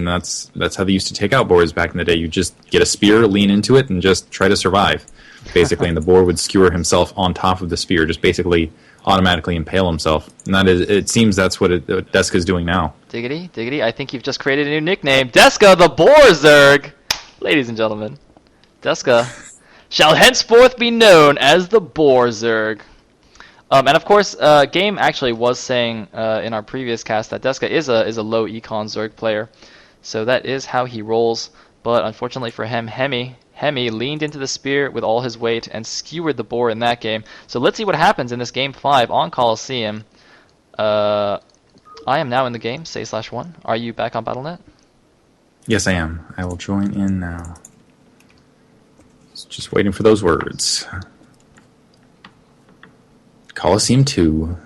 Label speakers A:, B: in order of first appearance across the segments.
A: version. That's how they used to take out boars back in the day. You just get a spear, lean into it, and just try to survive, basically. And the boar would skewer himself on top of the spear, just basically automatically impale himself. And it seems that's what Deska is doing now.
B: Diggity, diggity. I think you've just created a new nickname. Deska the Borzerg! Ladies and gentlemen, Deska shall henceforth be known as the Borzerg. And of course, Game actually was saying in our previous cast that Deska is a low econ Zerg player. So that is how he rolls. But unfortunately for him, Heme leaned into the spear with all his weight and skewered the boar in that game. So let's see what happens in this game 5 on Coliseum. I am now in the game, say/1. Are you back on Battle.net?
A: Yes, I am. I will join in now. Just waiting for those words. Coliseum 2.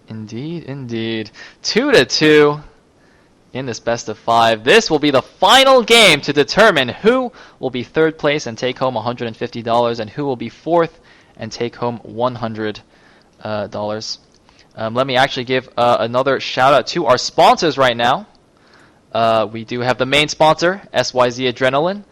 B: Indeed, indeed. 2-2 in this best of 5. This will be the final game to determine who will be third place and take home $150 and who will be fourth and take home $100. Let me actually give another shout out to our sponsors right now. We do have the main sponsor, SYZ Adrenaline,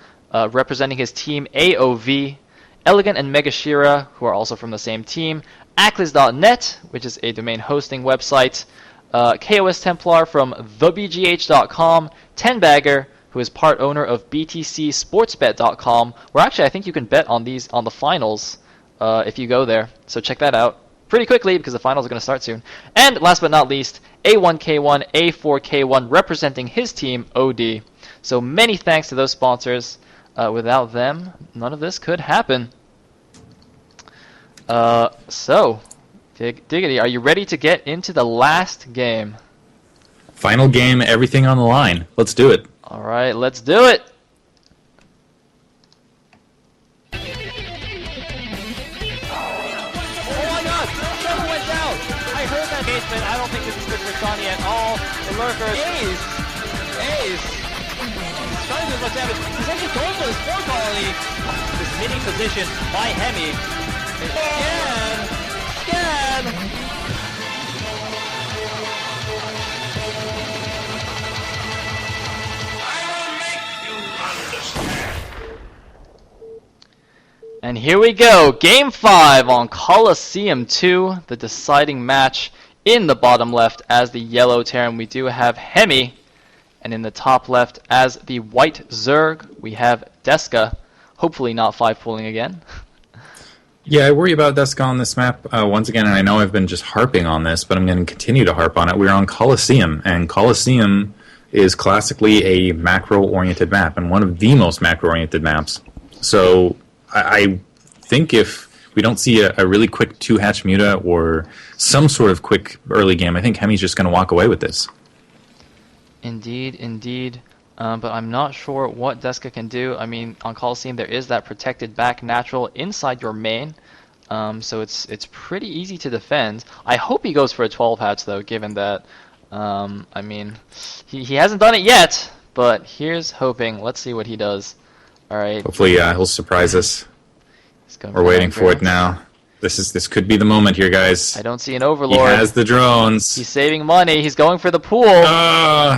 B: representing his team AOV, Elegant and Megashira, who are also from the same team, Ackless.net, which is a domain hosting website, KOS Templar from thebgh.com, 10bagger, who is part owner of btcsportsbet.com, where actually I think you can bet on the finals if you go there. So check that out pretty quickly because the finals are going to start soon. And last but not least, A1K1, A4K1, representing his team, OD. So many thanks to those sponsors. Without them, none of this could happen. So, Diggity, are you ready to get into the last game?
A: Final game, everything on the line. Let's do it.
B: All right, let's do it.
C: Oh my god! Someone went down! I heard that basement. I don't think this is good for Sonny at all. The lurkers. Ace! He's trying to do as much damage. He's actually going for the Spore Colony. This mini position by Heme. Again!
D: I will make you understand.
B: And here we go, Game 5 on Coliseum 2, the deciding match in the bottom left as the yellow Terran. We do have Heme, and in the top left as the white Zerg, we have Deska, hopefully not 5-pooling again.
A: Yeah, I worry about Deska on this map once again, and I know I've been just harping on this, but I'm going to continue to harp on it. We're on Coliseum, and Coliseum is classically a macro-oriented map, and one of the most macro-oriented maps. So I think if we don't see a really quick 2-hatch Muta or some sort of quick early game, I think Heme's just going to walk away with this.
B: Indeed, indeed. But I'm not sure what Deska can do. I mean, on Coliseum there is that protected back natural inside your main, so it's pretty easy to defend. I hope he goes for a 12 hatch though, given that, I mean, he hasn't done it yet, but here's hoping. Let's see what he does. All right.
A: Hopefully, he'll surprise us. We're waiting for it now. This could be the moment here, guys.
B: I don't see an Overlord.
A: He has the drones.
B: He's saving money. He's going for the pool.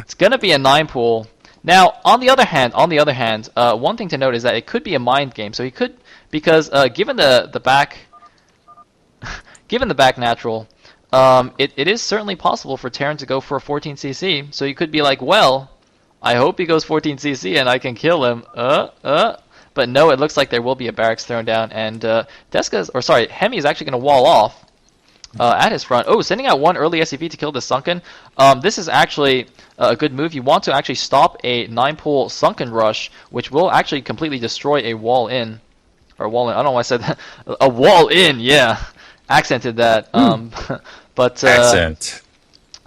B: It's gonna be a 9 pool. Now, on the other hand, one thing to note is that it could be a mind game. So he could, because given the back natural, it is certainly possible for Terran to go for a 14cc. So you could be like, well, I hope he goes 14cc and I can kill him. But no, it looks like there will be a barracks thrown down, and Heme is actually going to wall off at his front. Oh, sending out one early SCV to kill the Sunken. This is actually a good move. You want to actually stop a 9-pool Sunken rush, which will actually completely destroy a wall in. Or a wall in. I don't know why I said that. A wall in, yeah. Accented that. But
A: Accent.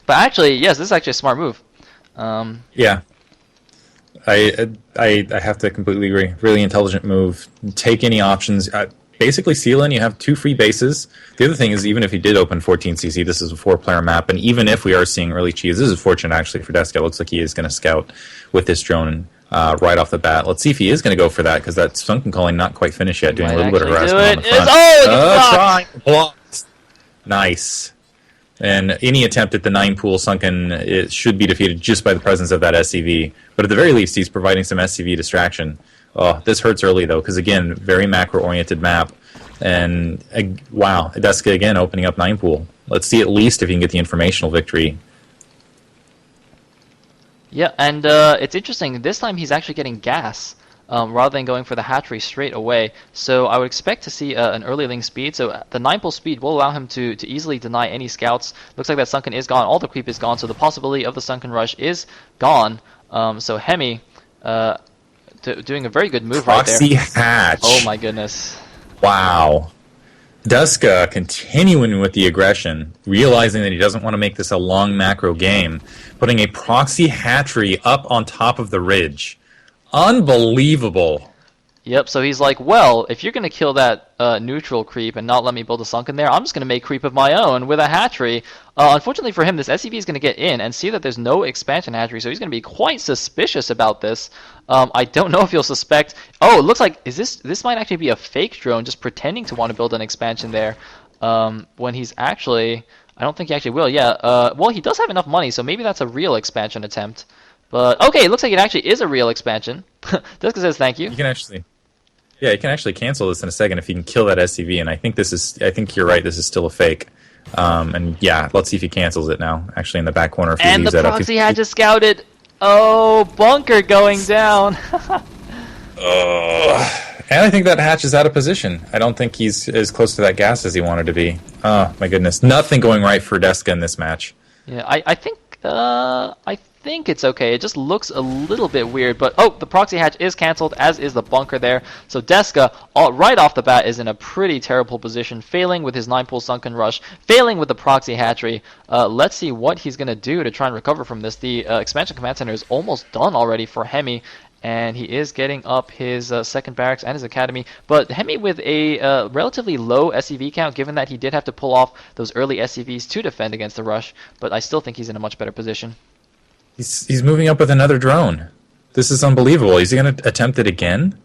B: But actually, yes, this is actually a smart move.
A: Yeah. I have to completely agree. Really intelligent move. Take any options. Basically, seal in, you have 2 free bases. The other thing is, even if he did open 14cc, this is a 4-player map, and even if we are seeing early cheese, this is fortunate actually for Deska. It looks like he is going to scout with this drone right off the bat. Let's see if he is going to go for that, because that Sunken Calling not quite finished yet, doing a little bit of harassment on the front.
B: Blocked.
A: Blocked. Nice. And any attempt at the 9-pool sunken it should be defeated just by the presence of that SCV. But at the very least, he's providing some SCV distraction. Oh, this hurts early, though, because, again, very macro-oriented map. And, wow, Deska again opening up 9-pool. Let's see at least if he can get the informational victory.
B: Yeah, and it's interesting. This time he's actually getting gas rather than going for the hatchery straight away. So I would expect to see an early link speed. So the 9-pull speed will allow him to easily deny any scouts. Looks like that Sunken is gone. All the creep is gone. So the possibility of the Sunken Rush is gone. So Heme doing a very good move right there.
A: Proxy hatch.
B: Oh my goodness.
A: Wow. Deska continuing with the aggression, realizing that he doesn't want to make this a long macro game, putting a proxy hatchery up on top of the ridge. Unbelievable.
B: Yep, so he's like, well, if you're going to kill that neutral creep and not let me build a sunken there, I'm just going to make creep of my own with a hatchery. Unfortunately for him, this SCV is going to get in and see that there's no expansion hatchery, so he's going to be quite suspicious about this. I don't know if he'll suspect... Oh, it looks like this might actually be a fake drone just pretending to want to build an expansion there when he's actually... I don't think he actually will, yeah. Well, he does have enough money, so maybe that's a real expansion attempt. But, okay, it looks like it actually is a real expansion. Deska says thank you.
A: You can actually... Yeah, you can actually cancel this in a second if you can kill that SCV, and I think you're right, this is still a fake. And yeah, let's see if he cancels it now, actually in the back corner. If he
B: And the
A: that
B: proxy hatch is scouted. Oh, bunker going down.
A: And I think that hatch is out of position. I don't think he's as close to that gas as he wanted to be. Oh, my goodness. Nothing going right for Deska in this match.
B: Yeah, I think it's okay. It just looks a little bit weird, but oh, the proxy hatch is canceled, as is the bunker there. So Deska, right off the bat, is in a pretty terrible position, failing with his 9-pool sunken rush, failing with the proxy hatchery. Let's see what he's going to do to try and recover from this. The expansion command center is almost done already for Heme, and he is getting up his second barracks and his academy. But Heme with a relatively low SCV count, given that he did have to pull off those early SCVs to defend against the rush, but I still think he's in a much better position.
A: He's moving up with another drone. This is unbelievable. Is he going to attempt it again?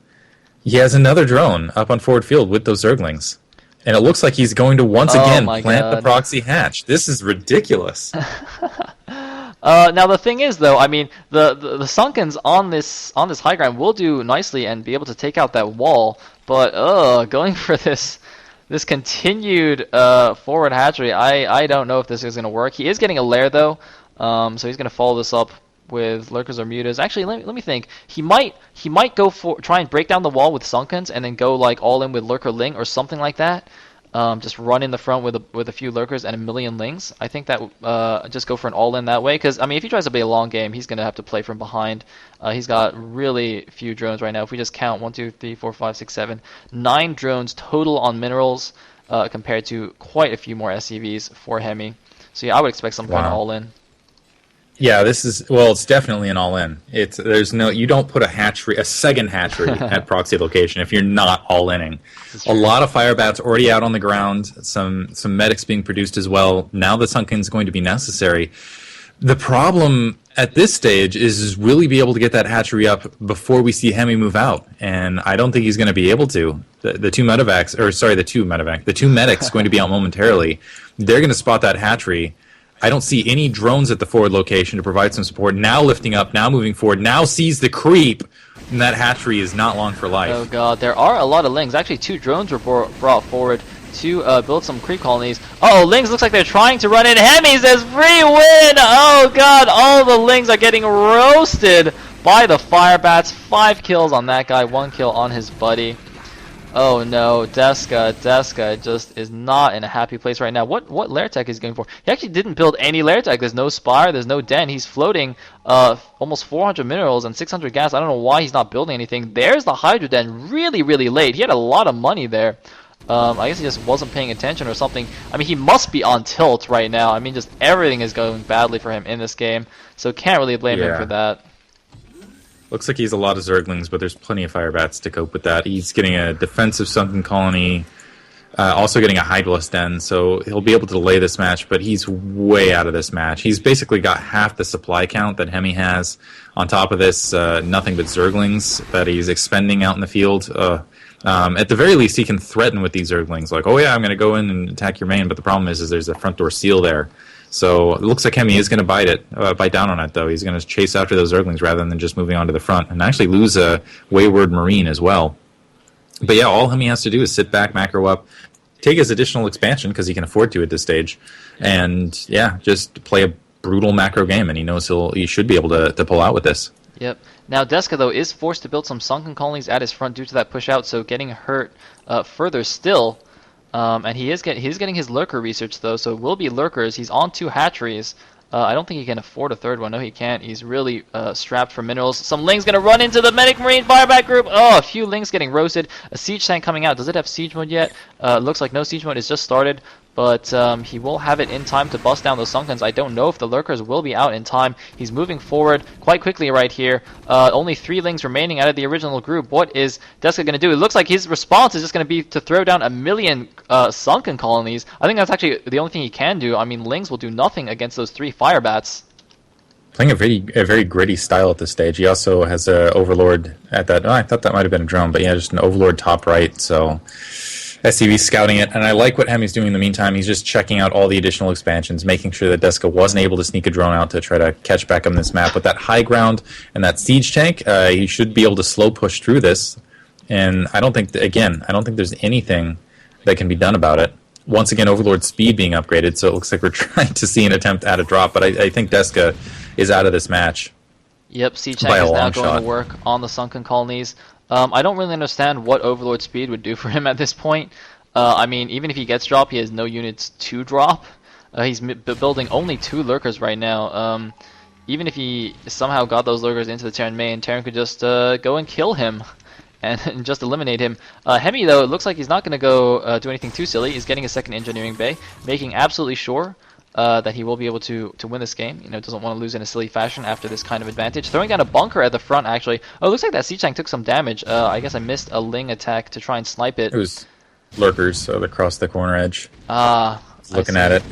A: He has another drone up on forward field with those Zerglings. And it looks like he's going to once again plant the proxy hatch. This is ridiculous.
B: Now the thing is, though, I mean, the Sunkens on this high ground will do nicely and be able to take out that wall, but going for this continued forward hatchery, I don't know if this is going to work. He is getting a lair, though. So he's going to follow this up with lurkers or mutas. Actually, let me think. He might go for try and break down the wall with Sunkens and then go like all in with lurker ling or something like that. Just run in the front with a few lurkers and a million lings. I think that just go for an all in that way. Because I mean, if he tries to play a long game, he's going to have to play from behind. He's got really few drones right now. If we just count 1, 2, 3, 4, 5, 6, 7, 9 drones total on minerals compared to quite a few more SCVs for Heme. So yeah, I would expect some kind of all in.
A: Yeah, it's definitely an all-in. You don't put a second hatchery at proxy location if you're not all-inning. A lot of firebats already out on the ground, some medics being produced as well. Now the Sunken's going to be necessary. The problem at this stage is really be able to get that hatchery up before we see Heme move out, and I don't think he's going to be able to. The two medics going to be out momentarily. They're going to spot that hatchery. I don't see any drones at the forward location to provide some support. Now lifting up, now moving forward, now sees the creep, and that hatchery is not long for life.
B: Oh god, there are a lot of lings. Actually, 2 drones were brought forward to build some creep colonies. Oh, lings looks like they're trying to run in. Heme says free win! Oh god, all the lings are getting roasted by the firebats. 5 kills on that guy, 1 kill on his buddy. Oh no, Deska just is not in a happy place right now. What lair tech is he going for? He actually didn't build any lair tech. There's no spire, there's no den. He's floating almost 400 minerals and 600 gas. I don't know why he's not building anything. There's the hydro den really late. He had a lot of money there. I guess he just wasn't paying attention or something. I mean, he must be on tilt right now. I mean, just everything is going badly for him in this game. So can't really blame him for that.
A: Looks like he's a lot of Zerglings, but there's plenty of firebats to cope with that. He's getting a defensive sunken colony, also getting a Hydralus den, so he'll be able to delay this match, but he's way out of this match. He's basically got half the supply count that Heme has. On top of this, nothing but Zerglings that he's expending out in the field. At the very least, he can threaten with these Zerglings, like, oh yeah, I'm going to go in and attack your main, but the problem is there's a front door seal there. So it looks like Heme is going to bite down on it, though. He's going to chase after those Zerglings rather than just moving on to the front, and actually lose a Wayward Marine as well. But yeah, all Heme has to do is sit back, macro up, take his additional expansion, because he can afford to at this stage, and yeah, just play a brutal macro game, and he knows he should be able to pull out with this.
B: Yep. Now Deska though is forced to build some sunken colonies at his front due to that push out, so getting hurt further still. And he's getting his lurker research though, so it will be lurkers. He's on 2 hatcheries. I don't think he can afford a third one. No, he can't. He's really strapped for minerals. Some Lings gonna run into the Medic Marine fireback group. Oh, a few Lings getting roasted. A siege tank coming out. Does it have siege mode yet? Looks like no siege mode. It's just started. But he will have it in time to bust down those Sunkens. I don't know if the Lurkers will be out in time. He's moving forward quite quickly right here. Only 3 Lings remaining out of the original group. What is Deska going to do? It looks like his response is just going to be to throw down 1,000,000 Sunken colonies. I think that's actually the only thing he can do. I mean, Lings will do nothing against those 3 Firebats.
A: Playing a very gritty style at this stage. He also has a Overlord at that. Oh, I thought that might have been a drone, but yeah, just an Overlord top right, so... SCV scouting it, and I like what Heme's doing in the meantime. He's just checking out all the additional expansions, making sure that Deska wasn't able to sneak a drone out to try to catch back on this map. With that high ground and that siege tank, he should be able to slow push through this. And I don't think there's anything that can be done about it. Once again, Overlord speed being upgraded, so it looks like we're trying to see an attempt at a drop, but I think Deska is out of this match.
B: Yep, siege tank is now going to work on the sunken colonies. I don't really understand what Overlord speed would do for him at this point. I mean, even if he gets dropped, he has no units to drop. He's building only 2 lurkers right now. Even if he somehow got those lurkers into the Terran main, Terran could just go and kill him and just eliminate him. Heme, though, it looks like he's not going to go do anything too silly. He's getting a second engineering bay, making absolutely sure that he will be able to win this game. You know, doesn't want to lose in a silly fashion after this kind of advantage. Throwing down a bunker at the front, actually. Oh, it looks like that siege tank took some damage. I guess I missed a Ling attack to try and snipe it.
A: It was lurkers across the corner edge. Looking at it.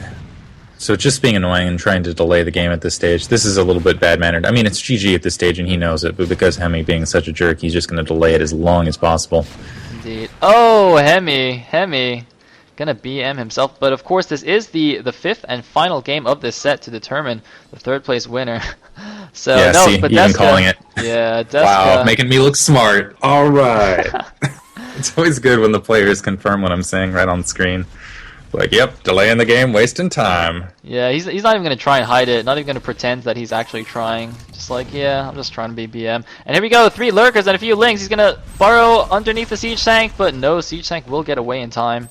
A: So just being annoying and trying to delay the game at this stage. This is a little bit bad-mannered. I mean, it's GG at this stage, and he knows it, but because Heme being such a jerk, he's just going to delay it as long as possible.
B: Indeed. Oh, Heme. Gonna BM himself, but of course this is the 5th and final game of this set to determine the 3rd place winner. So
A: yeah,
B: no,
A: see,
B: but
A: even
B: Deska,
A: calling it.
B: Yeah, Deska.
A: Wow, making me look smart. All right. It's always good when the players confirm what I'm saying right on screen. Like, yep, delaying the game, wasting time.
B: Yeah, he's not even gonna try and hide it. Not even gonna pretend that he's actually trying. Just like, yeah, I'm just trying to be BM. And here we go, 3 lurkers and a few Lings. He's gonna burrow underneath the siege tank, but no, siege tank will get away in time.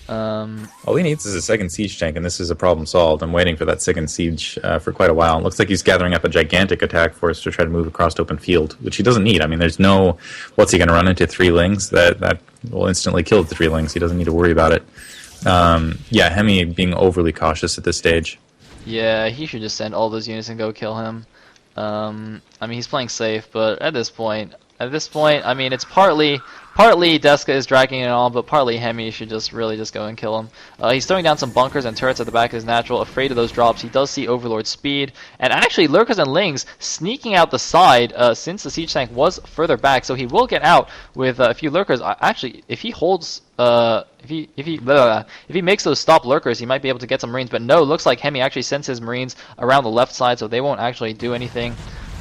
A: All he needs is a second siege tank, and this is a problem solved. I'm waiting for that second siege for quite a while. It looks like he's gathering up a gigantic attack force to try to move across open field, which he doesn't need. I mean, there's no... What's he going to run into? 3 Lings? That will instantly kill the 3 Lings. He doesn't need to worry about it. Yeah, Heme being overly cautious at this stage.
B: Yeah, he should just send all those units and go kill him. I mean, he's playing safe, but at this point, I mean, it's partly Deska is dragging it on, but partly Heme should just really just go and kill him. He's throwing down some bunkers and turrets at the back of his natural, afraid of those drops. He does see Overlord speed, and actually Lurkers and Lings sneaking out the side since the siege tank was further back, so he will get out with a few Lurkers. Actually, if he holds... if he makes those stop lurkers, he might be able to get some Marines, but no, looks like Heme actually sends his Marines around the left side, so they won't actually do anything.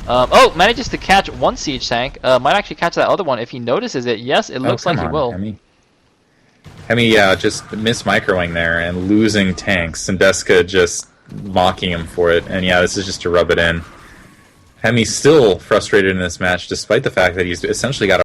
B: Oh, manages to catch 1 siege tank. Might actually catch that other one if he notices it. Yes, it looks like he will.
A: Heme, just miss-microing there and losing tanks, and Deska just mocking him for it. And yeah, this is just to rub it in. Heme's still frustrated in this match, despite the fact that he's essentially got a